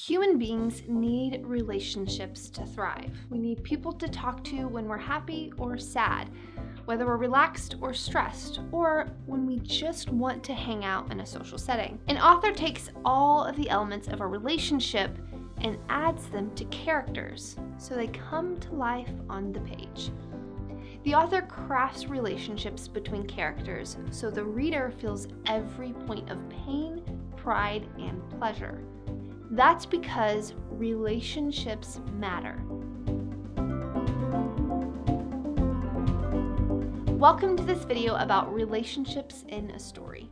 Human beings need relationships to thrive. We need people to talk to when we're happy or sad, whether we're relaxed or stressed, or when we just want to hang out in a social setting. An author takes all of the elements of a relationship and adds them to characters so they come to life on the page. The author crafts relationships between characters so the reader feels every point of pain, pride, and pleasure. That's because relationships matter. Welcome to this video about relationships in a story.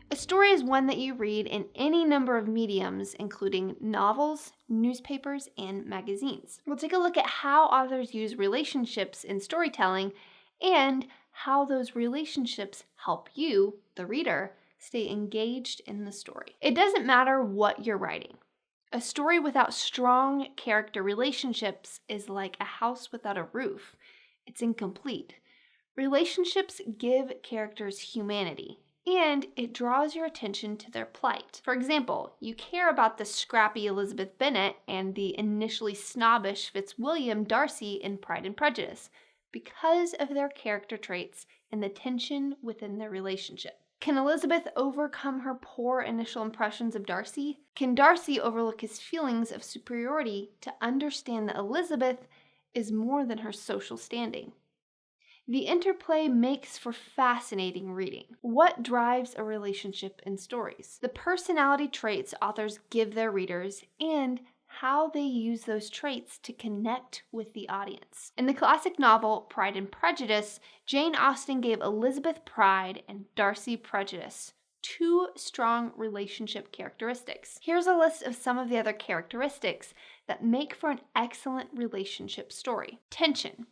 A story is one that you read in any number of mediums, including novels, newspapers, and magazines. We'll take a look at how authors use relationships in storytelling and how those relationships help you, the reader, stay engaged in the story. It doesn't matter what you're writing. A story without strong character relationships is like a house without a roof. It's incomplete. Relationships give characters humanity, and it draws your attention to their plight. For example, you care about the scrappy Elizabeth Bennet and the initially snobbish Fitzwilliam Darcy in Pride and Prejudice because of their character traits and the tension within their relationship. Can Elizabeth overcome her poor initial impressions of Darcy? Can Darcy overlook his feelings of superiority to understand that Elizabeth is more than her social standing? The interplay makes for fascinating reading. What drives a relationship in stories? The personality traits authors give their readers and how they use those traits to connect with the audience. In the classic novel Pride and Prejudice, Jane Austen gave Elizabeth pride and Darcy prejudice, two strong relationship characteristics. Here's a list of some of the other characteristics that make for an excellent relationship story. Tension.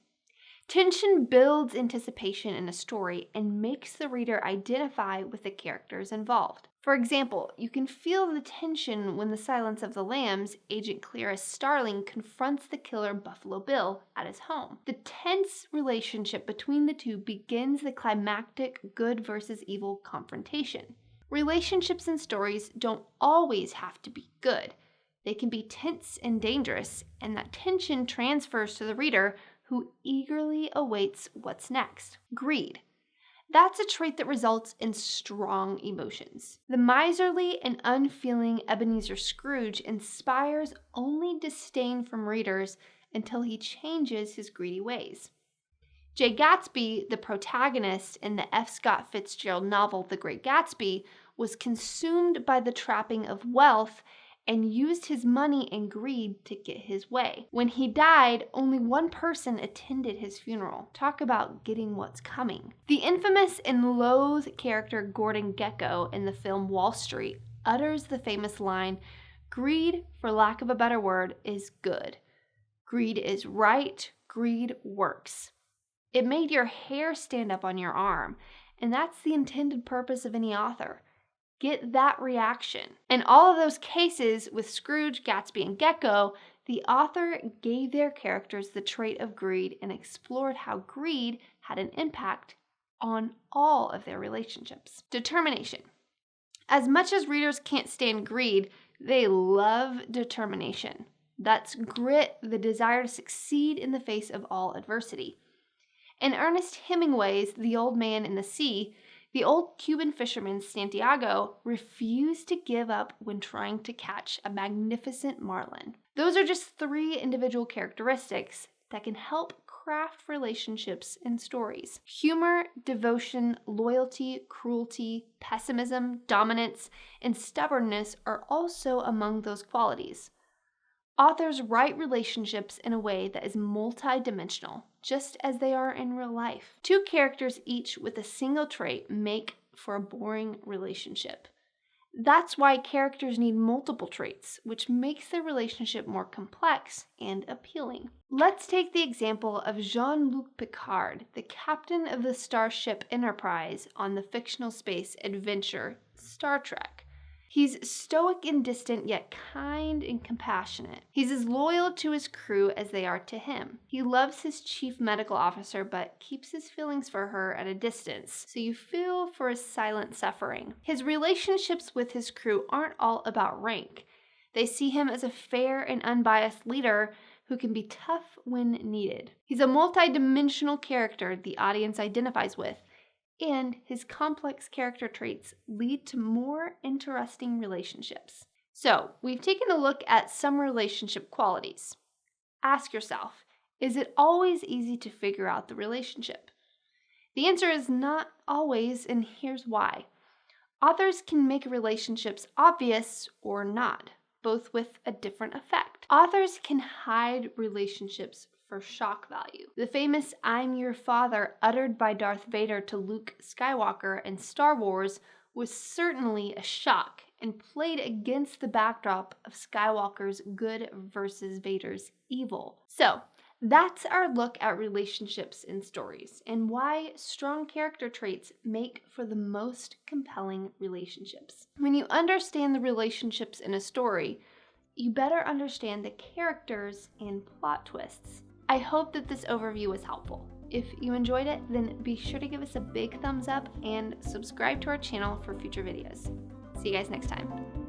Tension builds anticipation in a story and makes the reader identify with the characters involved. For example, you can feel the tension when the Silence of the Lambs, Agent Clara Starling confronts the killer Buffalo Bill at his home. The tense relationship between the two begins the climactic good versus evil confrontation. Relationships in stories don't always have to be good. They can be tense and dangerous, and that tension transfers to the reader who eagerly awaits what's next. Greed. That's a trait that results in strong emotions. The miserly and unfeeling Ebenezer Scrooge inspires only disdain from readers until he changes his greedy ways. Jay Gatsby, the protagonist in the F. Scott Fitzgerald novel The Great Gatsby, was consumed by the trapping of wealth and used his money and greed to get his way. When he died, only one person attended his funeral. Talk about getting what's coming. The infamous and loathed character Gordon Gekko in the film Wall Street utters the famous line, "Greed, for lack of a better word, is good. Greed is right. Greed works." It made your hair stand up on your arm, and that's the intended purpose of any author. Get that reaction. In all of those cases with Scrooge, Gatsby, and Gekko, the author gave their characters the trait of greed and explored how greed had an impact on all of their relationships. Determination. As much as readers can't stand greed, they love determination. That's grit, the desire to succeed in the face of all adversity. In Ernest Hemingway's The Old Man and the Sea, the old Cuban fisherman Santiago refused to give up when trying to catch a magnificent marlin. Those are just three individual characteristics that can help craft relationships in stories. Humor, devotion, loyalty, cruelty, pessimism, dominance, and stubbornness are also among those qualities. Authors write relationships in a way that is multidimensional, just as they are in real life. Two characters each with a single trait make for a boring relationship. That's why characters need multiple traits, which makes their relationship more complex and appealing. Let's take the example of Jean-Luc Picard, the captain of the Starship Enterprise on the fictional space adventure Star Trek. He's stoic and distant, yet kind and compassionate. He's as loyal to his crew as they are to him. He loves his chief medical officer, but keeps his feelings for her at a distance, so you feel for his silent suffering. His relationships with his crew aren't all about rank. They see him as a fair and unbiased leader who can be tough when needed. He's a multi-dimensional character the audience identifies with, and his complex character traits lead to more interesting relationships. So, we've taken a look at some relationship qualities. Ask yourself, is it always easy to figure out the relationship? The answer is not always, and here's why. Authors can make relationships obvious or not, both with a different effect. Authors can hide relationships for shock value. The famous "I'm your father" uttered by Darth Vader to Luke Skywalker in Star Wars was certainly a shock and played against the backdrop of Skywalker's good versus Vader's evil. So, that's our look at relationships in stories and why strong character traits make for the most compelling relationships. When you understand the relationships in a story, you better understand the characters and plot twists. I hope that this overview was helpful. If you enjoyed it, then be sure to give us a big thumbs up and subscribe to our channel for future videos. See you guys next time.